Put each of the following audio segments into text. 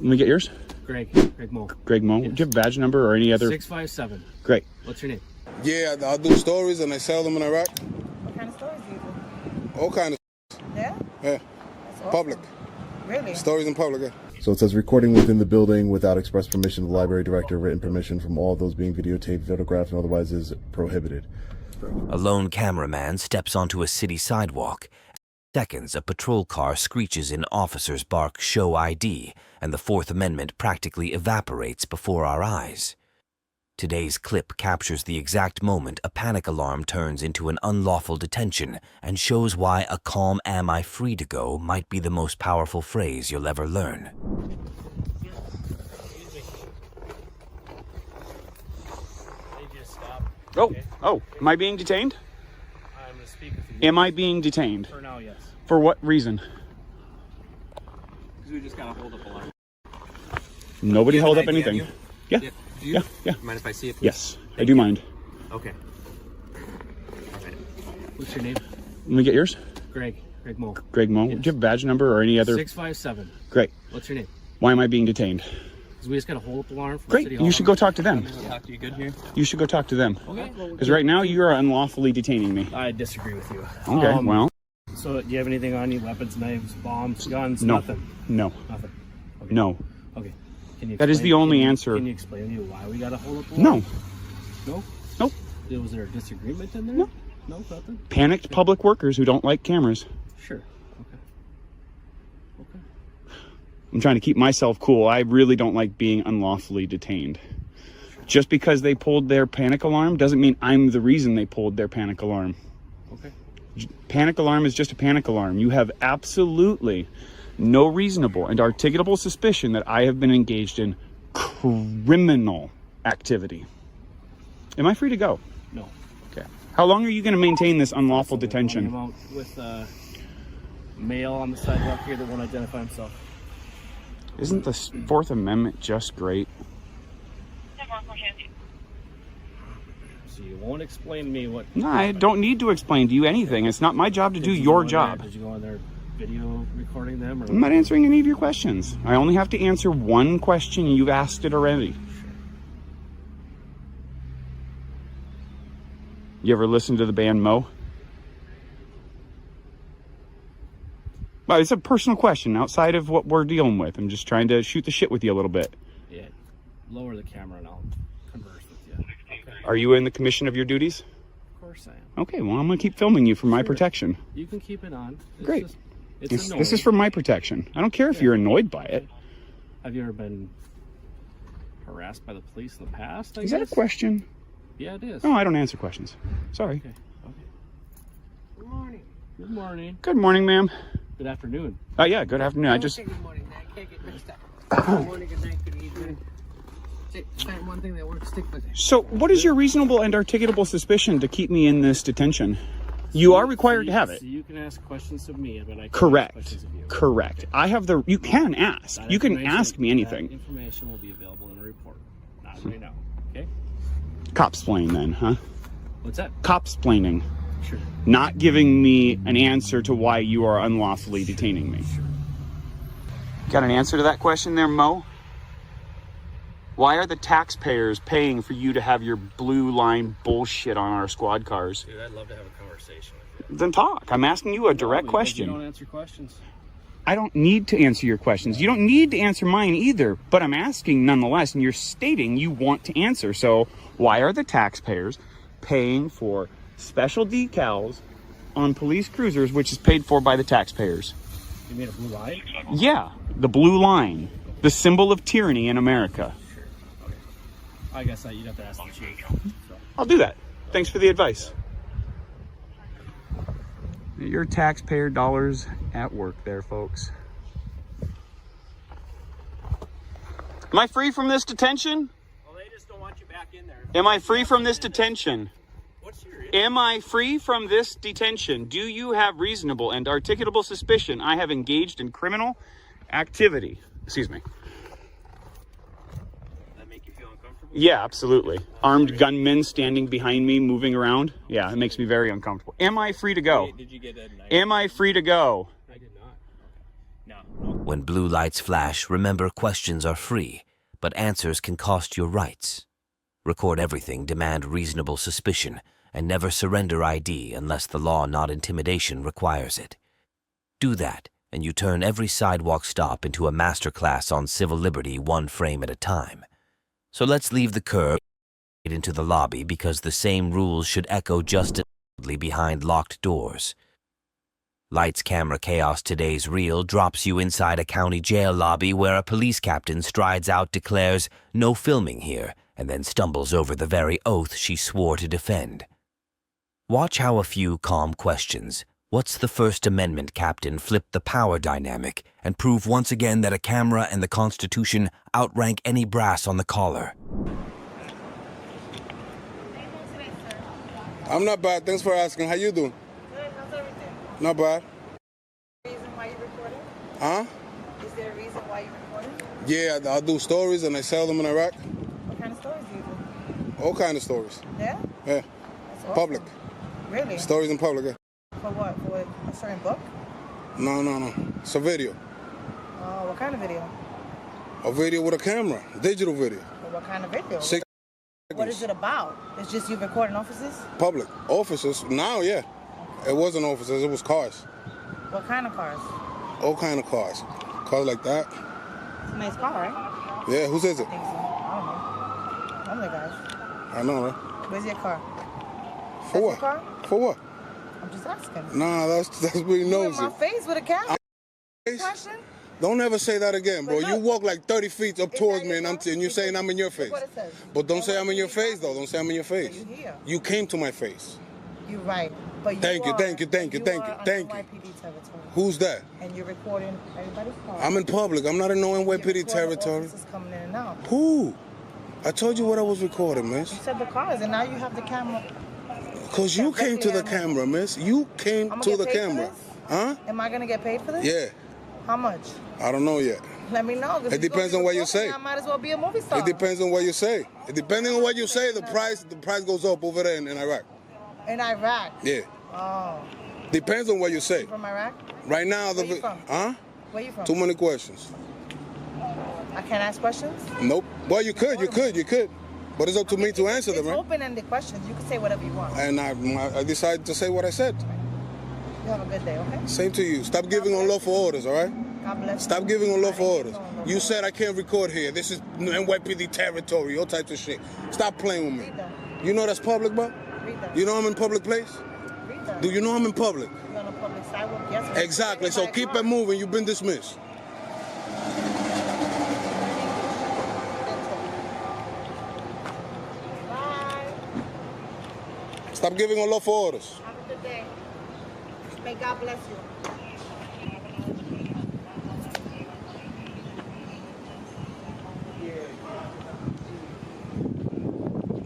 Let me get yours. Greg Mo. Greg Mo. Yes. Do you have a badge number or any other? 657. Great. What's your name? Yeah, I do stories and I sell them in Iraq. What kind of stories do you do? All kind of. Yeah? Yeah. That's awesome. Public. Really? Stories in public, yeah. So it says recording within the building without express permission of the library director, written permission from all those being videotaped, photographed, and otherwise is prohibited. A lone cameraman steps onto a city sidewalk. Seconds, a patrol car screeches in officers bark show ID, and the Fourth Amendment practically evaporates before our eyes. Today's clip captures the exact moment a panic alarm turns into an unlawful detention and shows why a calm "am I free to go" might be the most powerful phrase you'll ever learn. Oh, am I being detained? I'm going to speak with you. Am I being detained? For now, yes. For what reason? Because we just got to hold up alarm. Nobody held up anything. Yeah. Do you? Yeah. Mind if I see it, please? Yes, I do mind. Okay. All right. What's your name? Let me get yours. Greg Mo. Greg Mo. Yes. Do you have a badge number or any other? 657. Great. What's your name? Why am I being detained? Because we just got a hold up alarm from Great. City Hall. You should go talk to them. Talk to you good here? You should go talk to them. Okay. Because right now you are unlawfully detaining me. I disagree with you. Okay, well. So do you have anything on you? Weapons, knives, bombs, guns? No. Nothing? No. Nothing? Okay. No. Okay. Can you That is explain- the only can you- answer. Can you explain to me why we got a hold up No. alarm? No? Nope. Was there a disagreement in there? No. No, nothing? Panicked public workers who don't like cameras. Sure. Okay. Okay. I'm trying to keep myself cool. I really don't like being unlawfully detained. Just because they pulled their panic alarm doesn't mean I'm the reason they pulled their panic alarm. Okay. Panic alarm is just a panic alarm. You have absolutely no reasonable and articulable suspicion that I have been engaged in criminal activity. Am I free to go? No. Okay. How long are you going to maintain this unlawful detention? I'm out with a male on the sidewalk here that won't identify himself. Isn't the Fourth Amendment just great? So you won't explain to me what... No, I don't need to explain to you anything. It's not my job to do your job. Did you go in there video recording them? Or I'm not answering any of your questions. I only have to answer one question. You've asked it already. You ever listen to the band Mo? Well, it's a personal question outside of what we're dealing with. I'm just trying to shoot the shit with you a little bit. Yeah. Lower the camera and I'll converse with you. Okay. Are you in the commission of your duties? Of course I am. Okay, well, I'm going to keep filming you for my protection. You can keep it on. It's Great. Just, it's annoying. This is for my protection. I don't care if you're annoyed by it. Have you ever been harassed by the police in the past? Is that a question? Yeah, it is. No, I don't answer questions. Sorry. Okay. Okay. Good morning. Good morning. Good morning, ma'am. Good afternoon. Yeah, good afternoon. I just... Good morning. I can't get mixed up. Good morning, good night, good evening. Find one thing that works, stick with it. So, what is your reasonable and articulable suspicion to keep me in this detention? You are required to have it. So you can ask questions of me, but I can't Correct. ask questions of you. Correct. I have the... You can ask. That You can information- ask me anything. That information will be available in a report. Not right now. Okay? Cop-splaining then, huh? What's that? Cop-splaining. Sure. Not giving me an answer to why you are unlawfully detaining me. Got an answer to that question there, Mo? Why are the taxpayers paying for you to have your blue line bullshit on our squad cars? Dude, I'd love to have a conversation with you. Then talk. I'm asking you a direct Because question. You don't answer questions. I don't need to answer your questions. You don't need to answer mine either, but I'm asking nonetheless, and you're stating you want to answer. So why are the taxpayers paying for special decals on police cruisers, which is paid for by the taxpayers? You made a blue line? Yeah, the blue line, the symbol of tyranny in America. Sure. Okay. I guess you'd have to ask the chief. So. I'll do that. Thanks for the advice. Your taxpayer dollars at work there, folks. Am I free from this detention? Well, they just don't want you back in there. Am I free from this detention? What's your Am I free from this detention? Do you have reasonable and articulable suspicion I have engaged in criminal activity? Excuse me. that make you feel uncomfortable? Yeah, absolutely. Armed gunmen standing behind me, moving around. Yeah, it makes me very uncomfortable. Am I free to go? Did you get a knife? Am I free to go? I did not. Okay. No. When blue lights flash, remember questions are free, but answers can cost your rights. Record everything, demand reasonable suspicion, and never surrender ID unless the law, not intimidation, requires it. Do that, and you turn every sidewalk stop into a masterclass on civil liberty, one frame at a time. So let's leave the curb into the lobby, because the same rules should echo just as loudly behind locked doors. Lights, camera, chaos, today's reel drops you inside a county jail lobby where a police captain strides out, declares, "No filming here," and then stumbles over the very oath she swore to defend. Watch how a few calm questions, "What's the First Amendment, Captain?" flip the power dynamic and prove once again that a camera and the Constitution outrank any brass on the collar. I'm not bad. Thanks for asking. How you doing? Good, how's everything? Not bad. Reason why you recording? Huh? Is there a reason why you recording? Yeah, I do stories and I sell them in Iraq. What kind of stories do you do? All kind of stories. Yeah? Yeah. That's awesome. Public. Really? Stories in public, yeah. For what? For a certain book? No. It's a video. Oh, what kind of video? A video with a camera. Digital video. Well, what kind of video? 6 What is it about? It's just you recording officers? Public. Officers. Now, yeah. It wasn't officers. It was cars. What kind of cars? All kind of cars. Cars like that. It's a nice car, right? Yeah, whose is it? I think so. I don't know. One of the guys. I know, right? Where's your car? For That's what? your car? For what? I'm just asking. Nah, that's being You in nosy. my face with a camera? Face? Question? Don't ever say that again, bro. But You look. walk like 30 feet up Is towards that me your and car? you're saying I'm in your face. Look what it says. But don't say I'm in your face, though. Don't say I'm in your face. You here. You came to my face. You're right. But Thank you, are- thank you, thank you, you thank are you, under thank you. NYPD territory. Who's that? And you're recording everybody's car. I'm in public. I'm not in no You're NYPD recording territory. officers coming in and out. Who? I told you what I was recording, miss. You said the cars, and now you have the camera. Because you came to the camera, miss. You came I'm to gonna the get paid for camera. this? Huh? Am I gonna get paid for this? Yeah. How much? I don't know yet. Let me know. 'Cause It if you're depends gonna on be what you recording, say. I might as well be a movie star. It depends on what you say. Depending on what you say, the price goes up over there in Iraq. In Iraq. Yeah. Oh. Depends on what you say. You from Iraq? Right now, Where you from? huh? Where you from? Too many questions. I can't ask questions? Nope. Well, you could. But it's up to me to answer them, It's right? open-ended questions. You can say whatever you want. And I decided to say what I said. You have a good day, okay? Same to you. Stop giving unlawful orders, all right? God bless you. Stop giving unlawful I ain't orders. giving no unlawful You said I orders. can't record here. This is NYPD territory, all types of shit. Stop playing with me. Read that. You know that's public, bro? Read that. You know I'm in public place? Read that. Do you know I'm in public? You're on a public sidewalk? Yes. but Exactly. you're So by a keep car. it moving. You've been dismissed. Bye. Stop giving unlawful orders. Have a good day. May God bless you.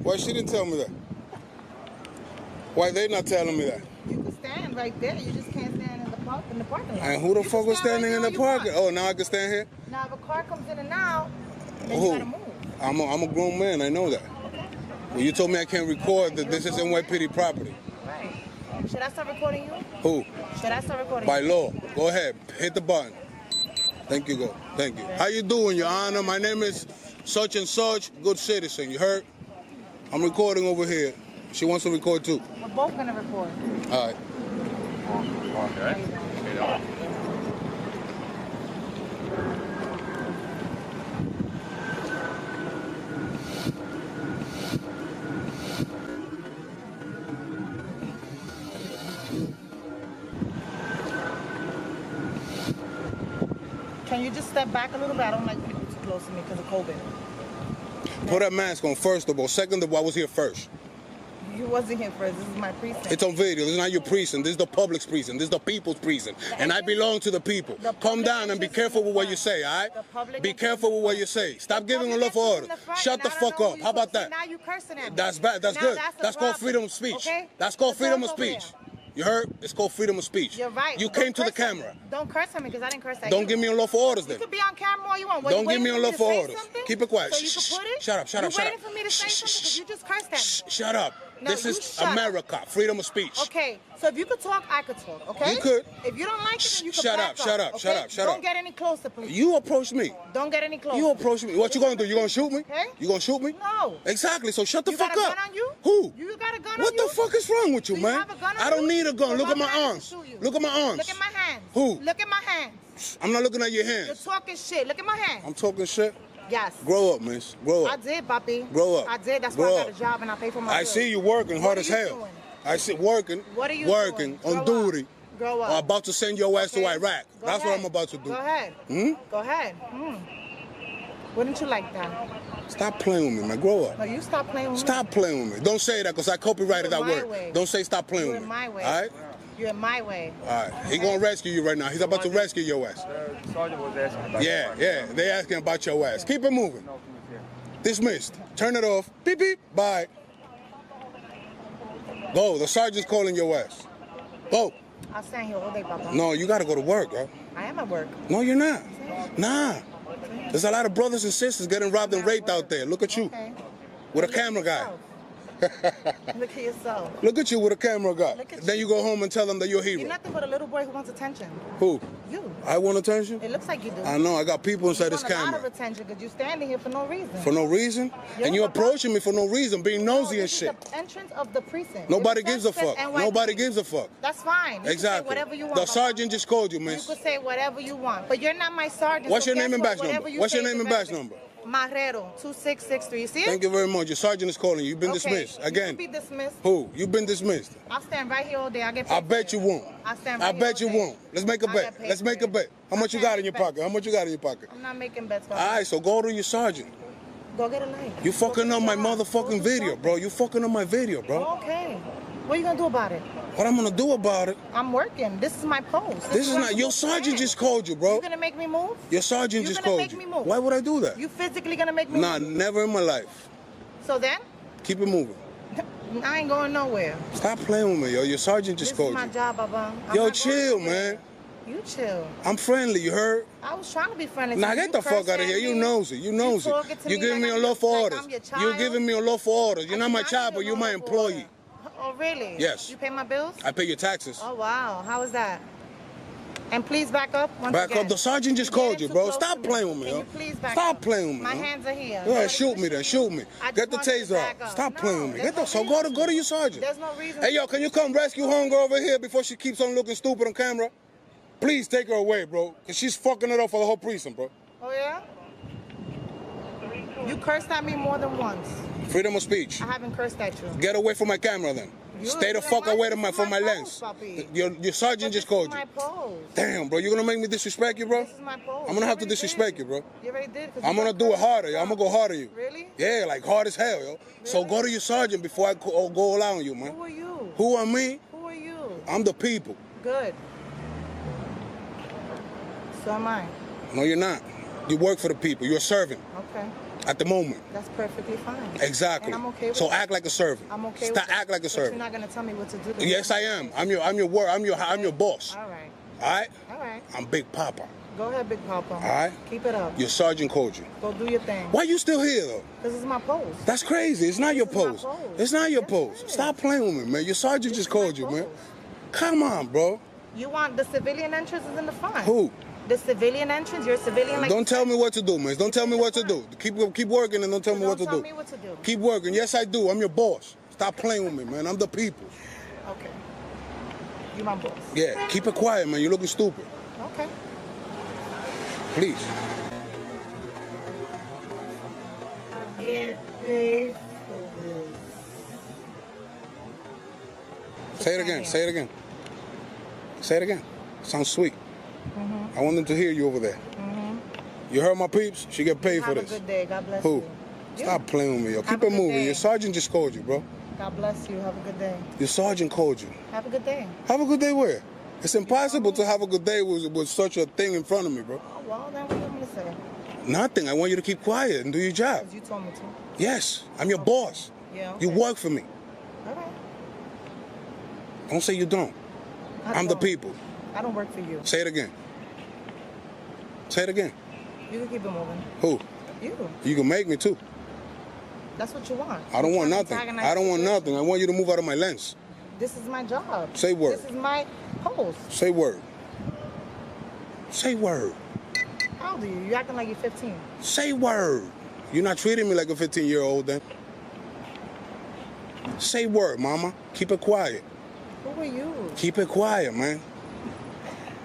Why she didn't tell me that? Why they not telling me that? You can stand right there. You just can't stand in the parking lot. And who the You fuck can was stand standing right in there the where you parking? want. Oh, now I can stand here? Now, if a car comes in and out, then Who? you gotta move. I'm a grown man. I know that. Well, you told me I can't record that this is NYPD property. Right. Should I start recording you? Who? Should I start recording By you? law. Go ahead. Hit the button. Thank you, go. Thank you. How you doing, Your Honor? My name is such and such. Good citizen. You heard? I'm recording over here. She wants to record too. We're both gonna record. All right. Can you just step back a little bit? I don't like people too close to me because of COVID. Put that mask on, first of all. Second of all, I was here first. You wasn't here first. This is my precinct. It's on video. This is not your precinct. This is the public's precinct. This is the people's precinct. And I belong to the people. The Calm public down and be interest careful is with what in you the say, all front. right? The public Be interest careful is with in what the you say. Stop The giving public unlawful interest orders. in the front, Shut and the I don't fuck know up. who you How about supposed to- that? Now you cursing at me. That's bad. That's Now good. that's the That's called problem. freedom of speech. Okay? That's called The freedom of girls over speech. there. You heard? It's called freedom of speech. You're right. You Don't came to the curse at me. camera. Don't curse at me because I didn't curse at you. Don't give me unlawful orders You then. could be on camera all you want. Don't give me unlawful orders. Keep it quiet. So you can put it? Shut up, shut up, You shut waiting up. for me to say something because you just cursed at me. Shut up. No, This you is shut up. America. Freedom of speech. Okay, so if you could talk, I could talk, okay? You could. If you don't like it, then you could Shut back up, shut up, okay? shut up, shut Don't up. get any closer, please. You approach me. Don't get any closer. You approach me. What you gonna do? You gonna shoot me? Okay. You gonna shoot me? No. Exactly. So shut the You fuck got a up. gun on you? Who? You got a gun What on you? the fuck is wrong with you, Do you man? have a gun on I don't you? need a gun. Well, Look at why my would I arms. shoot you? Look at my arms. Look at my hands. Who? Look at my hands. I'm not looking at your You're hands. talking shit. Look at my hands. I'm talking shit. Yes. Grow up, miss. Grow I up. did, papi. Grow up. I did. That's Grow why I got up. a job and I pay for my I bills. see you working hard What as are you hell. doing? I see working. What are you working doing? on Grow up. duty. Grow up. Or about to send your ass to Okay. Iraq. Go That's what ahead. I'm about to do. Go ahead. Hmm? Go ahead. Wouldn't you like that? Stop playing with me, man. Grow up. No, you stop playing with me. Stop playing with me. Don't say that because I copyrighted Do it that my word. way. Don't say stop playing Do with it me. my way. All right? You're in my way. All right. He gonna rescue you right now. He's about to rescue your ass. Sergeant was asking about Yeah. They asking about your ass. Keep it moving. Dismissed. Turn it off. Beep beep. Bye. Go. The sergeant's calling your ass. Go. I'll stand here all day, Papa. No, you gotta go to work, bro. I am at work. No, you're not. Nah. There's a lot of brothers and sisters getting robbed and raped out there. Look at you. Okay. With a Look at camera guy. yourself. Look at yourself. Look at you with a camera guy. Look at Then you. you go home and tell them that you're a You're hero. nothing but a little boy who wants attention. Who? You. I want attention? It looks like you do. I know. I got people inside You this want a lot camera. of attention because you're standing here for no reason. For no reason? Yeah, And you're Papa. approaching me for no reason, being No, nosy and this is shit. the entrance of the precinct. Nobody It gives a says fuck. NYPD. Nobody gives a fuck. That's fine. You can say Exactly. whatever you want. The Papa. sergeant just called you, You miss. could say whatever you want, but you're not my sergeant. What's so your name guess and what? badge Whatever number? you What's your say name is and badge irrelevant. number? Marrero 2663. You see it? Thank you very much. Your sergeant is calling you. You've been Okay. dismissed. You Again. can be dismissed. Who? You've been dismissed. I'll stand right here all day. I get paid. I bet you won't. I'll stand I right bet you here all day. won't. Let's make a I bet. get paid Let's make for a bet. it. How I much you can't got in your make bets. pocket? How much you got in your pocket? I'm not making bets. All right, so go to your sergeant. Go get a light. You fucking Go up get my a light. Go motherfucking do video, something. bro. You fucking up my video, bro. Okay. What are you gonna do about it? What I'm gonna do about it? I'm working. This is my post. This is what not I'm your supposed to sergeant say. just called you, bro. You gonna make me move? Your sergeant You just gonna called make you. me move? Why would I do that? You physically gonna make me Nah, move? never in my life. So then, Keep it moving. I ain't going nowhere. Stop playing with me, yo. Your sergeant just This is called my you. job, Baba. I'm Yo, not going chill, nowhere. man. You chill. I'm friendly, you heard? I was trying to be friendly. Nah, to get you. the fuck out of cursing here. at You me. nosy. You nosy. talking to You me giving me like unlawful like orders. I'm your You're child. giving me unlawful orders. You're not my I child, need but a you're my lawful employee. order. Oh, really? Yes. You pay my bills? I pay your taxes. Oh, wow. How is that? And please back up once Back again. up. The sergeant just You're called getting you, too bro. close Stop to me. playing with me, Can yo. you please back Stop up? playing with me, My yo. hands are here. Yeah, Nobody shoot can me then. Shoot me. I Get the just want you to taser back out. up. Stop No, playing with me. there's Get the, no so go to reason. your sergeant. There's no reason. Hey, yo, can you come rescue homegirl over here before she keeps on looking stupid on camera? Please take her away, bro, because she's fucking it up for the whole precinct, bro. Oh, yeah? You cursed at me more than once. Freedom of speech. I haven't cursed at you. Get away from my camera then. You- Stay the this fuck is away from my post, lens. papi. Your sergeant just called This you. is my post. Damn, bro, you gonna make me disrespect you, bro? This is my post. I'm gonna have to You already disrespect did. you, bro. You already did. 'cause I'm you gonna got do it cursed. harder, yo. I'm gonna go harder you. Really? Yeah, like hard as hell, yo. So Really? go to your sergeant before I go all out on you, man. Who are you? Who am me? Who are you? I'm the people. Good. So am I. No, you're not. You work for the people. You're a servant Okay. at the moment. That's perfectly fine. Exactly. And I'm okay with So that. act like a servant. I'm okay Stop with that. act like a But servant. you're not gonna tell me what to do. Yes, I am. I'm your boss. All right. All right? All right. I'm Big Papa. Go ahead, Big Papa. All right. Keep it up. Your sergeant called you. Go do your thing. Why you still here though? This is my post. That's crazy. It's not your This is my post. post. It's not your Yes, post. it is. Stop playing with me, man. Your sergeant This just is my called you, man. post. Come on, bro. You want the civilian entrance is in the front. Who? The civilian entrance? You're a civilian like Don't tell me what to do, man. Don't tell me what to do. Keep working and don't tell me what to Don't tell do. me what to do. Keep working. Yes, I do. I'm your boss. Stop playing with me, man. I'm the people. Okay. You my boss. Yeah, keep it quiet, man. You're looking stupid. Okay. Please. Say it again. Say it again. Say it again. Sounds sweet. I want them to hear you over there. You heard my peeps? She get paid for Have a this. good day. God bless Who? you. Stop playing with me, yo. Have Keep a it good moving. day. Your sergeant just called you, bro. God bless you. Have a good day. Your sergeant called you. Have a good day. Have a good day where? It's impossible to have a good day with such a thing in front of me, bro. Oh, well, then what do you want me to say? Nothing. I want you to keep quiet and do your job. Because you told me to. Yes, I'm your boss. Yeah. You okay. work for me. All right. Don't say you don't. I I'm the don't. people. I don't work for you. Say it again. Say it again. You can keep it moving. Who? You. You can make me too. That's what you want. I don't want You're trying to nothing. antagonize I don't want the situation. nothing. I want you to move out of my lens. This is my job. Say word. This is my post. Say word. Say word. How old are you? You acting like you're 15. Say word. You're not treating me like a 15-year-old then. Say word, mama. Keep it quiet. Who are you? Keep it quiet, man.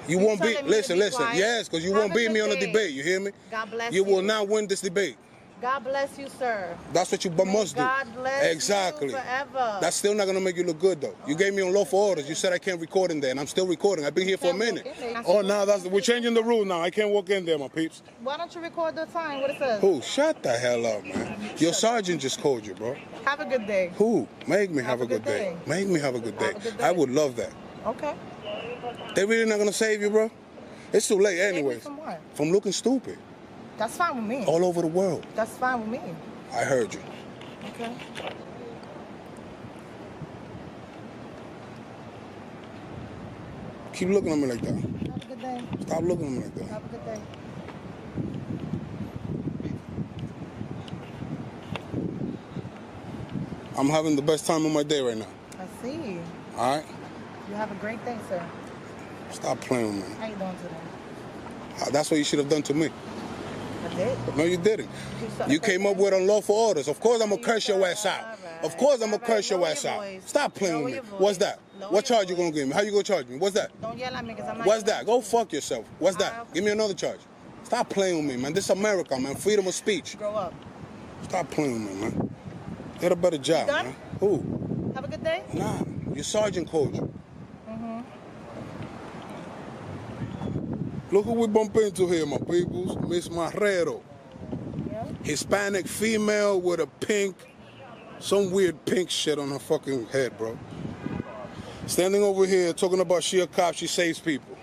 You You won't beat. telling me to Listen, be listen. quiet? Yes, because you Have won't a beat good me on a day. debate. You hear me? God bless You you. will not win this debate. God bless you, sir. That's what you May must do. God bless Exactly. you forever. That's still not gonna make you look good though. You gave me unlawful orders. You said I can't record in there, and I'm still recording. I've been here for a Can't walk minute. in there. Oh, now we're changing the rule now. I can't walk in there, my peeps. Why don't you record the time? What it says? Who? Shut the hell up, man. Your sergeant just called you, bro. Have a good day. Who? Make me have a good day. Make me have a good day. Have a good day. I would love that. Okay. They really not gonna save you, bro? It's too late anyways. From what? From looking stupid That's fine with me. all over the world. That's fine with me. I heard you. Okay. Keep looking at me like that. Have a good day. Stop looking at me like that. Have a good day. I'm having the best time of my day right now. I see. All right? You have a great day, sir. Stop playing with me. How you doing today? That's what you should have done to me. I did. No, you didn't. You came up with unlawful orders. Of course I'm going to curse your ass out. Of course I'm going to curse your ass out. Stop playing with me. What's that? What charge you going to give me? How you going to charge me? What's that? Don't yell at me because I'm not. What's that? Go fuck yourself. What's that? Give me another charge. Stop playing with me, man. This is America, man. Freedom of speech. Grow up. Stop playing with me, man. Get a better job, done? man. Who? Have a good day. Nah, your sergeant called you. Look who we bump into here, my peoples. Miss Marrero. Yeah. Hispanic female with a pink, some weird pink shit on her fucking head, bro. Standing over here talking about she a cop, she saves people.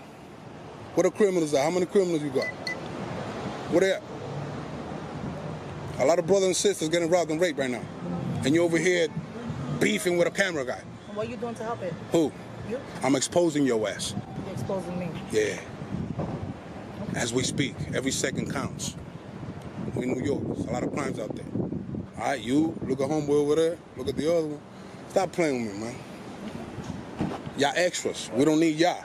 What are criminals are? How many criminals you got? What they at? A lot of brothers and sisters getting robbed and raped right now. And you over here beefing with a camera guy. What are you doing to help it? Who? You? I'm exposing your ass. You're exposing me. Yeah. As we speak, every second counts. We in New York, there's a lot of crimes out there. All right, you, look at homeboy over there, look at the other one. Stop playing with me, man. Y'all extras, we don't need y'all.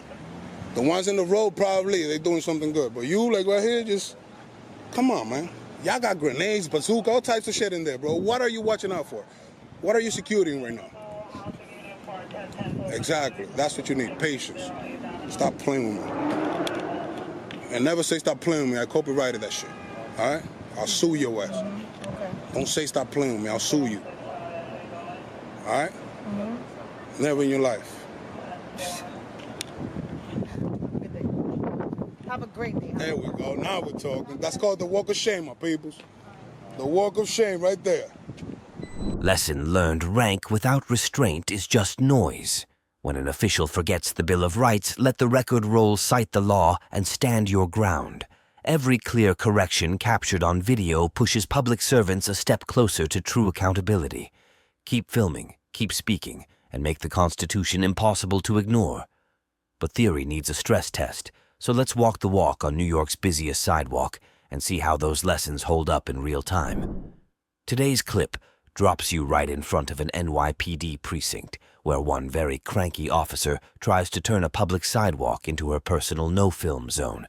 The ones in the road probably, they doing something good. But you, like right here, just, come on, man. Y'all got grenades, bazooka, all types of shit in there, bro. What are you watching out for? What are you securing right now? Exactly, that's what you need, patience. Stop playing with me. And never say stop playing with me. I copyrighted that shit. All right? I'll sue your ass. Okay. Don't say stop playing with me. I'll sue you. All right? Never in your life. Good day. Have a great day. There we go. Now we're talking. That's called the walk of shame, my peoples. The walk of shame right there. Lesson learned: rank without restraint is just noise. When an official forgets the Bill of Rights, let the record roll cite the law and stand your ground. Every clear correction captured on video pushes public servants a step closer to true accountability. Keep filming, keep speaking, and make the Constitution impossible to ignore. But theory needs a stress test, so let's walk the walk on New York's busiest sidewalk and see how those lessons hold up in real time. Today's clip drops you right in front of an NYPD precinct, where one very cranky officer tries to turn a public sidewalk into her personal no-film zone.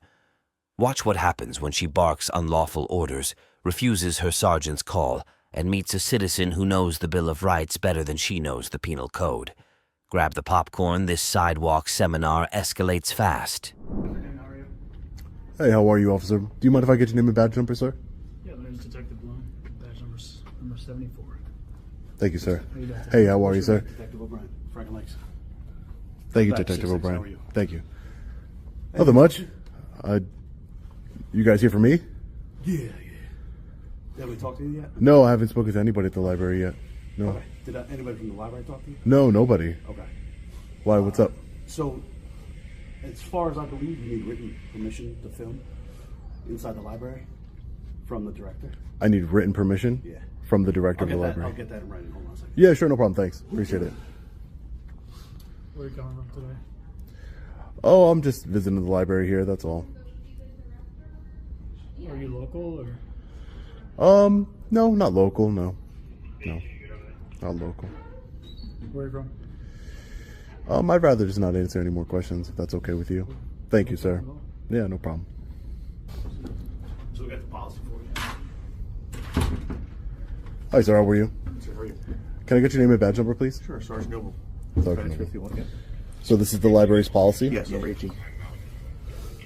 Watch what happens when she barks unlawful orders, refuses her sergeant's call, and meets a citizen who knows the Bill of Rights better than she knows the penal code. Grab the popcorn, this sidewalk seminar escalates fast. Hey, how are you, officer? Do you mind if I get your name and badge number, sir? Yeah, my name's Detective Bloom. Badge number 74. Thank you, sir. How you doing? Hey, how are you, sir? Detective O'Brien, Frank Lakes. Thank you, Badge Detective 66, O'Brien. how are you? Thank you. Nothing much. You guys here for me? Yeah. Have we talked to you yet? No, I haven't spoken to anybody at the library yet. No. Okay. Did anybody from the library talk to you? No, nobody. Okay. Why, what's up? So, as far as I believe, you need written permission to film inside the library from the director. I need written permission? Yeah. From the director I'll of the get library. I'll get that in writing. Hold on a second. Yeah, sure, no problem. Thanks. Appreciate it. Where are you coming from today? Oh, I'm just visiting the library here, that's all. Are you local or? No, not local, no. No, not local. Where are you from? I'd rather just not answer any more questions if that's okay with you. Thank you, sir. Yeah, no problem. So we got the policy for you. Hi, sir. How are you? Sir, how are you? Can I get your name and badge number, please? Sure, Sergeant Noble. Sergeant Noble. 51 again. So this is the library's policy? Yes, number 18.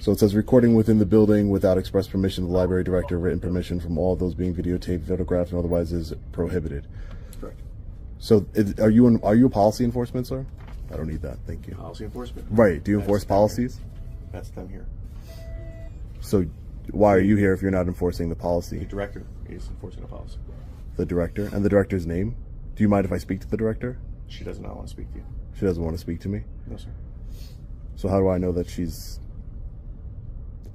So it says recording within the building without express permission of the library director, written permission from all those being videotaped, photographed, and otherwise is prohibited. Correct. So are you a policy enforcement, sir? I don't need that. Thank you. Policy enforcement. Right. Do you enforce That's policies? them here. That's them here. So why are you here if you're not enforcing the The policy? director is enforcing the policy. The director? And the director's name? Do you mind if I speak to the director? She does not want to speak to you. She doesn't want to speak to me? No, sir. So how do I know that she's...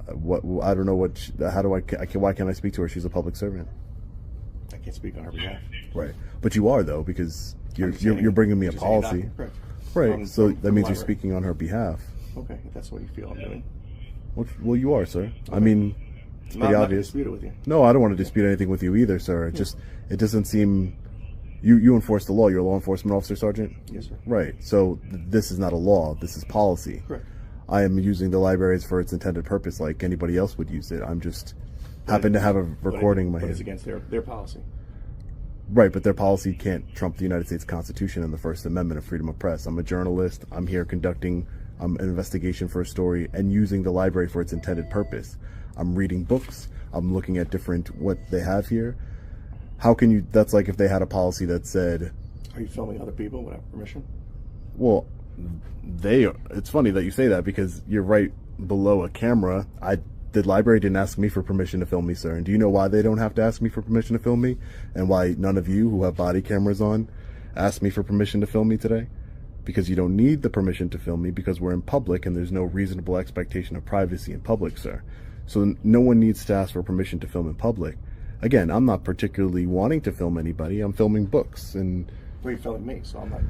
What I don't know what... How do why can't I speak to her? She's a public servant. I can't speak on her behalf. Right. But you are, though, because you're Understanding bringing me a what you're saying, policy. Doctor. Correct. Right. From- So from that means you're library. speaking on her behalf. Okay, if that's what you feel I'm doing. Well, you are, sir. I mean, it's I'm pretty not obvious. dispute it with you. No, I don't want to dispute anything with you either, sir. It doesn't seem... You enforce the law. You're a law enforcement officer, Sergeant? Yes, sir. Right. So this is not a law. This is policy. Correct. I am using the libraries for its intended purpose like anybody else would use it. I'm just happen to have a recording in my But it's hand. against their policy. Right, but their policy can't trump the United States Constitution and the First Amendment of freedom of press. I'm a journalist. I'm here conducting an investigation for a story and using the library for its intended purpose. I'm reading books. I'm looking at what they have here. How can you... That's like if they had a policy that said... Are you filming other people without permission? Well, it's funny that you say that because you're right below a camera. The library didn't ask me for permission to film me, sir. And do you know why they don't have to ask me for permission to film me? And why none of you who have body cameras on asked me for permission to film me today? Because you don't need the permission to film me because we're in public and there's no reasonable expectation of privacy in public, sir. So no one needs to ask for permission to film in public. Again, I'm not particularly wanting to film anybody. I'm filming books and... Well, you're filming me, so I'm not.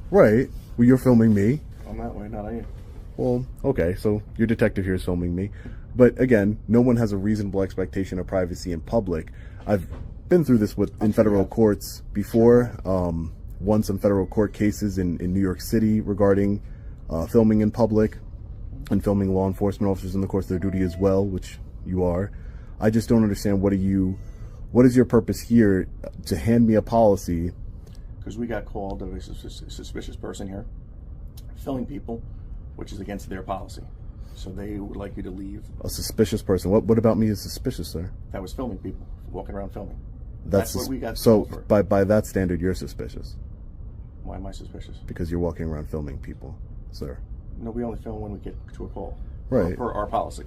Right. Well, you're filming me. I'm that way, not I am. Well, okay, so your detective here is filming me. But again, no one has a reasonable expectation of privacy in public. I've been through this in federal courts before. Won some federal court cases in New York City regarding filming in public and filming law enforcement officers in the course of their duty as well, which you are. I just don't understand what is your purpose here to hand me a policy? Because we got called of a suspicious person here, filming people, which is against their policy. So they would like you to leave. A suspicious person. What about me is suspicious, sir? That was filming people, walking around filming. That's what we got so called for. by that standard, you're suspicious Why am I suspicious? because you're walking around filming people, sir. No, we only film when we get to a call. Right. Per our policy.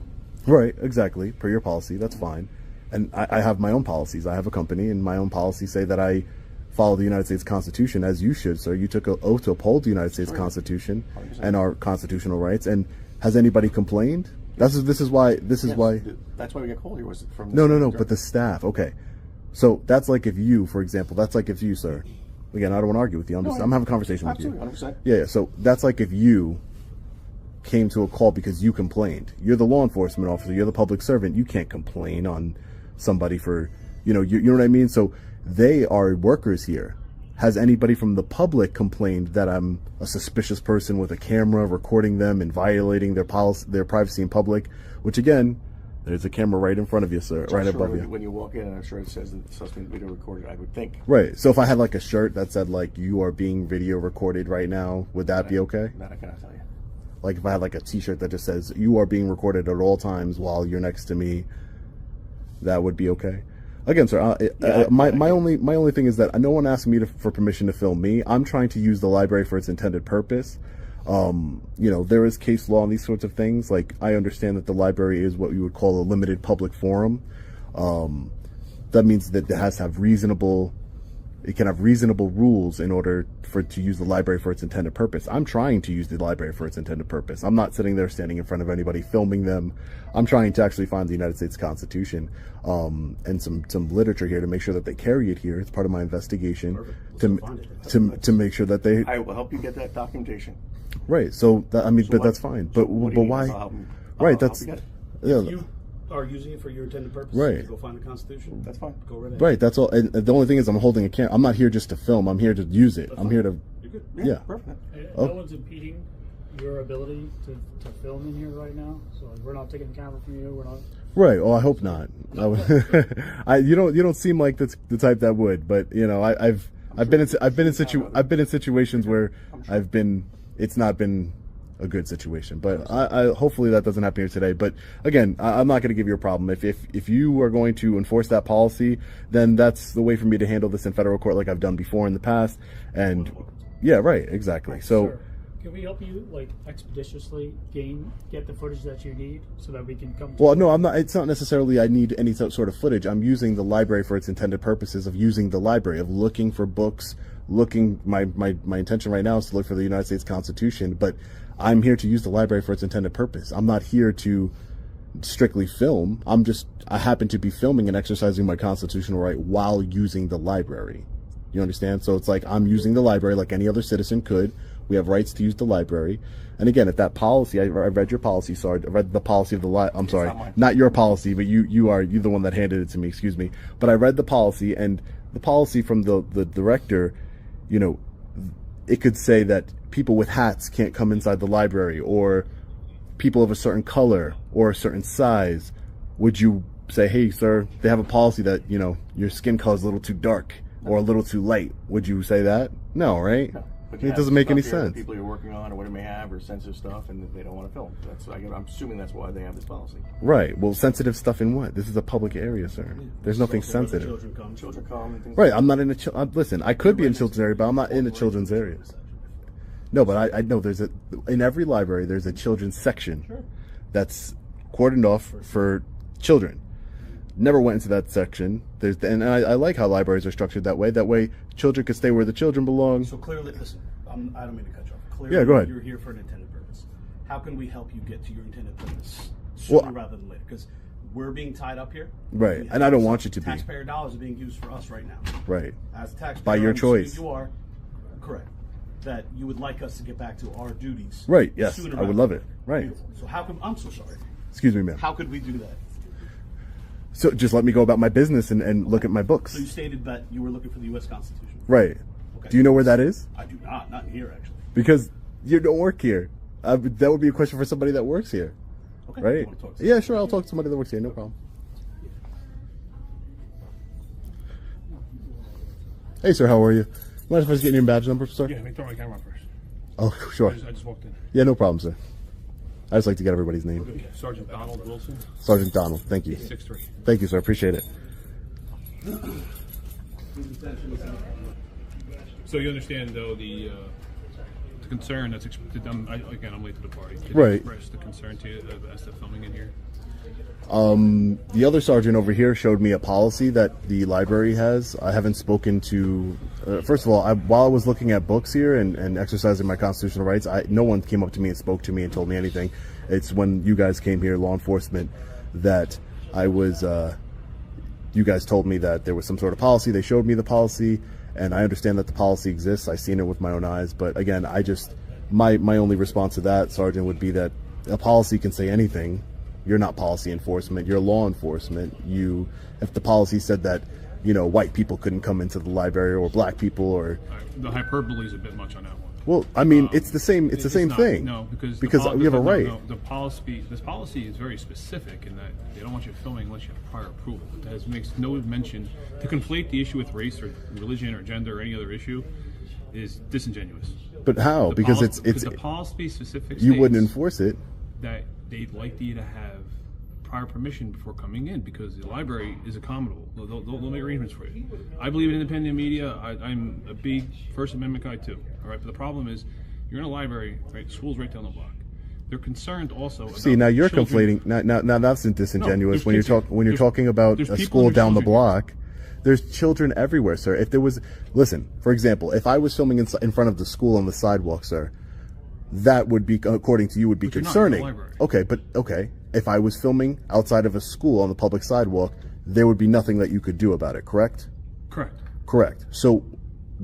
Right, exactly. Per your policy, that's fine. And I have my own policies. I have a company, and my own policies say that I follow the United States Constitution, as you should, sir. You took an oath to uphold the United States Constitution 100%. and our constitutional rights. And has anybody complained? This is why. That's why we got called here. Was from No. But the staff. Okay. So that's like if you, for example, that's like if you, sir. Again, I don't want to argue with you. I'm having a conversation with you. Absolutely, 100%. Yeah. So that's like if you came to a call because you complained. You're the law enforcement officer. You're the public servant. You can't complain on somebody for, you know what I mean? So they are workers here. Has anybody from the public complained that I'm a suspicious person with a camera recording them and violating their privacy in public? Which again, there's a camera right in front of you, sir, right above you. When you walk in, I'm sure it says that the suspect video recorded. I would think. Right. So if I had like a shirt that said like you are being video recorded right now, would that be okay? That I cannot tell you. Like if I had like a T-shirt that just says you are being recorded at all times while you're next to me, that would be okay. Again, sir, my only thing is that no one asked me for permission to film me. I'm trying to use the library for its intended purpose. There is case law on these sorts of things. Like I understand that the library is what you would call a limited public forum. That means that it has to have reasonable rules in order to use the library for its intended purpose. I'm trying to use the library for its intended purpose. I'm not sitting there standing in front of anybody filming them. I'm trying to actually find the United States Constitution and some literature here to make sure that they carry it here. It's part of my investigation to make sure that they. I will help you get that documentation. Right. So but that's fine. But why? Right. That's yeah. are using it for your intended purpose. Right. To go find the Constitution. That's fine. Go right ahead. Right, that's all. And the only thing is, I'm holding a camera. I'm not here just to film. I'm here to use it. I'm here to. You're good. Yeah. Perfect. Oh. No one's impeding your ability to film in here right now. So we're not taking the camera from you. We're not. Right. Oh, I hope not. You don't seem like that's the type that would. But you know, I've been in situations where it's not been a good situation. But I hopefully that doesn't happen here today. But again, I'm not going to give you a problem. If you are going to enforce that policy, then that's the way for me to handle this in federal court, like I've done before in the past. And yeah, right, exactly. So. Sir, can we help you like expeditiously get the footage that you need so that we can come to Well, no, I'm not. It's not necessarily I need any sort of footage. I'm using the library for its intended purposes of using the library, of looking for books, my intention right now is to look for the United States Constitution, but I'm here to use the library for its intended purpose. I'm not here to strictly film. I happen to be filming and exercising my constitutional right while using the library. You understand? So it's like I'm using the library like any other citizen could. We have rights to use the library. And again, if that policy, I read your policy, Sarge. I read the policy of the I'm sorry, not your policy, but you're the one that handed it to me, excuse me. But I read the policy, and the policy from the director, you know, it could say that people with hats can't come inside the library, or people of a certain color or a certain size. Would you say, hey, sir, they have a policy that, you know, your skin color is a little too dark or a little too light? Would you say that? No, right? No. It doesn't make any Stuff here that sense. People you're working on or what it may have or sensitive stuff, and they don't want to film. I'm assuming that's why they have this policy. Right. Well, sensitive stuff in what? This is a public area, sir. There's nothing sensitive. Children come and things. Right. I'm not in a. Listen, I could be in children's area, but I'm not in a children's area. No, but I know in every library there's a children's section that's cordoned off for children. Never went into that section. And I like how libraries are structured that way. That way, children can stay where the children belong. So clearly, listen, I don't mean to cut you off. Clearly, Yeah, go ahead. You're here for an intended purpose. How can we help you get to your intended purpose Well, sooner rather than later? Because we're being tied up here. Right, We and I don't have- want you to be. Taxpayer dollars are being used for us right now. Right. As a taxpayer, By your I'm assuming choice. You are correct. That you would like us to get back to our duties. Right. Yes, sooner I would rather love than it. later. Right. Beautiful. So how come? I'm so sorry. Excuse me, ma'am. How could we do that? So just let me go about my business and look at my books. So you stated that you were looking for the U.S. Constitution. Right. Okay. Do you know where that is? I do not. Not here, actually. Because you don't work here. That would be a question for somebody that works here. Okay. Right? You wanna talk to Yeah, sure. I'll talk to somebody that works here. No problem. Hey, sir. How are you? Mind if I just get your badge number, sir? Yeah, let me throw my camera first. Oh, sure. I just walked in. Yeah, no problem, sir. I just like to get everybody's name. Okay. Sergeant Donald Wilson, Sergeant Donald. Thank you. 6'3". Thank you, sir. Appreciate it. So you understand, though, the concern that's again, I'm late to the party. Did Right. you express the concern to you as to filming in here? The other sergeant over here showed me a policy that the library has. I haven't spoken to. First of all, while I was looking at books here and exercising my constitutional rights, no one came up to me and spoke to me and told me anything. It's when you guys came here, law enforcement, that I was. You guys told me that there was some sort of policy. They showed me the policy, and I understand that the policy exists. I've seen it with my own eyes. But again, my only response to that, Sergeant, would be that a policy can say anything. You're not policy enforcement. You're law enforcement. If the policy said that, white people couldn't come into the library or black people or. The hyperbole is a bit much on that one. Well, I mean, it's the same. It's the same not, thing. No, because we have a right. No, this policy is very specific in that they don't want you filming unless you have prior approval. It makes no mention to conflate the issue with race or religion or gender or any other issue is disingenuous. But how? Because it's the policy specific. You wouldn't enforce it. That they'd like you to have prior permission before coming in because the library is accommodable. They'll make arrangements for you. I believe in independent media. I'm a big First Amendment guy too. All right, but the problem is you're in a library, right? School's right down the block. They're concerned also. See, now you're conflating. Now that's disingenuous when you're talking about a school down the block. There's children everywhere, sir. If there was, listen, for example, if I was filming in front of the school on the sidewalk, sir, that would be, according to you, would be concerning. Okay. If I was filming outside of a school on the public sidewalk, there would be nothing that you could do about it, correct? Correct. So,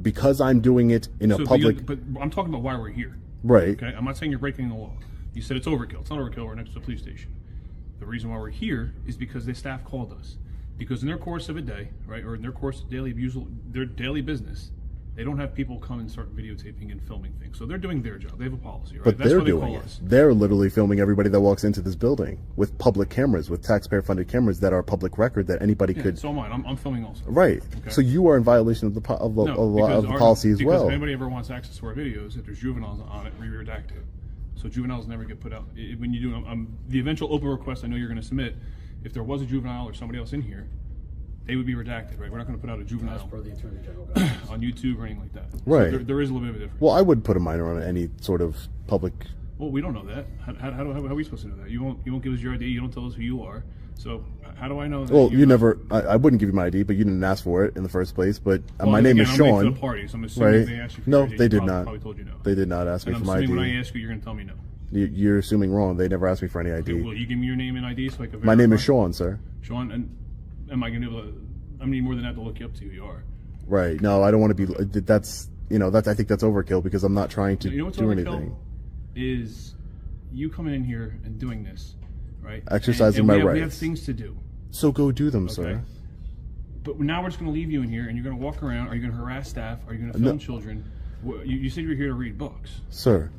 because I'm doing it in a public... But I'm talking about why we're here. Right. Okay. I'm not saying you're breaking the law. You said it's overkill. It's not overkill. We're next to the police station. The reason why we're here is because the staff called us. Because in their course of a day, right, or in their course of their daily business, they don't have people come and start videotaping and filming things. So they're doing their job. They have a policy, right? But That's they're why they doing call it. us. They're literally filming everybody that walks into this building with public cameras, with taxpayer-funded cameras that are public record that anybody Yeah, could. so am I. I'm filming also. Right. Okay. So you are in violation of the policy as well. Because if anybody ever wants access to our videos, if there's juveniles on it, we redact it. So juveniles never get put out. When you do the eventual open request, I know you're going to submit. If there was a juvenile or somebody else in here, they would be redacted, right? We're not going to put out a juvenile the Attorney General on YouTube or anything like that. Right. So there is a little bit of a difference. Well, I would put a minor on any sort of public. Well, we don't know that. How are we supposed to know that? You won't give us your ID. You don't tell us who you are. So how do I know that? Well, you never. I wouldn't give you my ID, but you didn't ask for it in the first place. But my name is I'm Sean. late for the party, so I'm assuming right? they asked you for No, your ID. they did Probably not. told you no. They did not ask me And for I'm my assuming ID. when I ask you, you're going to tell me no. You're assuming wrong. They never asked me for any ID. Okay, will you give me your name and ID so I can verify? My name is Sean, sir. Sean, and am I going to be able to? I need more than that to look you up to. You are. Right. No, I don't want to be. That's I think that's overkill because I'm not trying to You know what's do overkill? anything. Is you coming in here and doing this, right? Exercising and my we rights. have things to do. So go do them, Okay. sir. But now we're just going to leave you in here, and you're going to walk around. Are you going to harass staff? Are you going to film children? You said you're here to read books. Sir,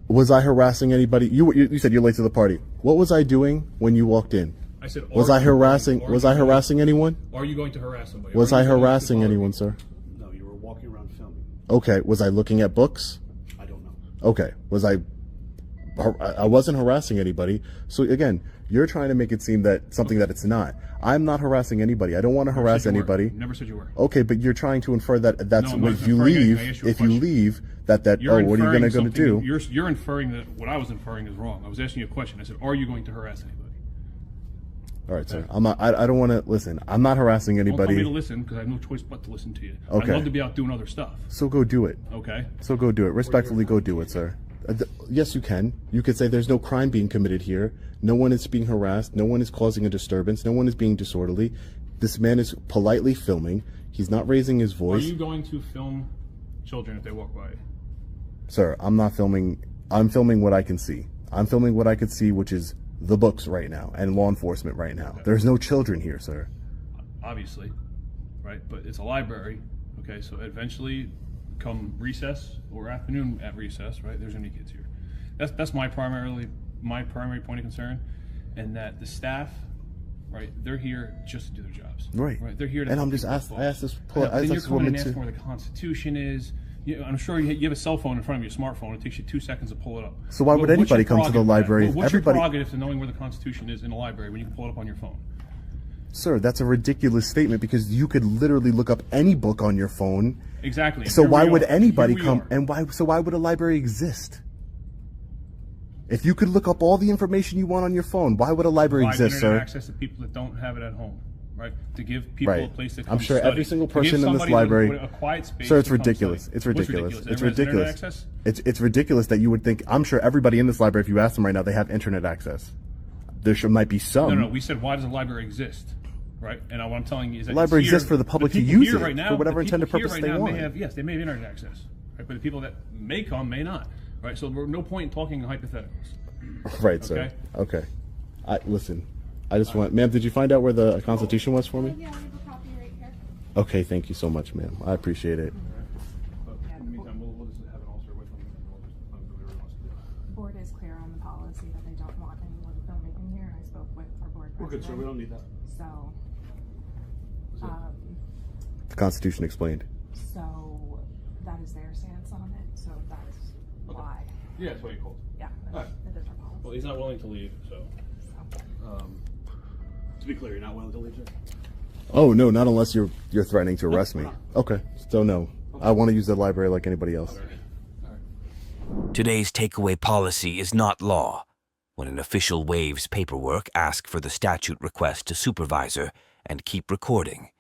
was I harassing anybody? You said you're late to the party. What was I doing when you walked in? I said, Was I harassing anyone? Are you going to harass somebody? Was I harassing anyone, sir? No, you were walking around filming. Okay. Was I looking at books? I don't know. Okay. Was I wasn't harassing anybody. So again, you're trying to make it seem that something that it's not. I'm not harassing anybody. I don't want to harass anybody. Never said you were. Okay, but you're trying to infer that that's No, I'm not if you inferring leave. anything. I asked you a If you question. leave, that You're what are you inferring going to do? You're inferring that what I was inferring is wrong. I was asking you a question. I said, are you going to harass anybody? All right, sir. I'm not. I don't want to listen. I'm not harassing Don't tell anybody. me to listen because I have no choice but to listen to you. Okay. I'd love to be out doing other stuff. So go do it. Okay. So go do it. Respectfully, go do it, sir. Yes, you can. You could say there's no crime being committed here. No one is being harassed. No one is causing a disturbance. No one is being disorderly. This man is politely filming. He's not raising his Are voice. you going to film children if they walk by? Sir, I'm not filming. I'm filming what I can see. I'm filming what I could see, which is the books right now and law enforcement right now. Okay. There's no children here, sir. Obviously, right? But it's a library. Okay, so eventually, come recess or afternoon at recess, right? There's gonna be kids here. That's my primary point of concern, and that the staff, right? They're here just to do their jobs. Right. Right. They're here to. And help I'm just people asked. with I asked this. books. I Then you're asked this coming woman and asking to. where the Constitution is. I'm sure you have a cell phone in front of your smartphone. It takes you 2 seconds to pull it up. So why would What's anybody your come to the prerogative? library? What's Everybody. your prerogative to knowing where the Constitution is in a library when you can pull it up on your phone? Sir, that's a ridiculous statement because you could literally look up any book on your phone. Exactly. So Here why we would are. anybody Here we come? are. And why? So why would a library exist? If you could look up all the information you want on your phone, why would a library Provide exist, internet sir? access to people that don't have it at home, right? To give people a Right. place to come I'm sure study. every single To give person in this somebody library. a quiet space. Sir, it's to come ridiculous. study. It's What's ridiculous. It's Everyone has internet ridiculous. access? It's ridiculous that you would think. I'm sure everybody in this library, if you ask them right now, they have internet access. Might be some. No. We said, why does a library exist? Right? And what I'm telling you is that The library here- exists for the public to people use here it right now, for whatever the people intended here purpose right they now want. May have, yes, they may have internet access. Right? But the people that may come may not. Right? So there's no point in talking in hypotheticals. Right, sir. Okay. Okay. Listen. I just want, ma'am. Did you find out where the Constitution was for me? Yeah, I have a copy right here. Okay. Thank you so much, ma'am. I appreciate it. But in the meantime, we'll just have an officer with them and we'll just do whatever he wants to do. The board is clear on the policy that they don't want anyone filming in here, and I spoke with our board We're good, sir. president. We don't need that. So, The Constitution explained. so that is their stance on it, so that's why. Yeah, that's what you called. Yeah, All right. it is our policy. Well, he's not willing to leave, so. To be clear, you're not willing to leave, sir? Oh no, not unless you're threatening to arrest me. Okay. So no, I want to use the library like anybody else. Today's takeaway policy is not law. When an official waives paperwork, ask for the statute request to supervisor and keep recording.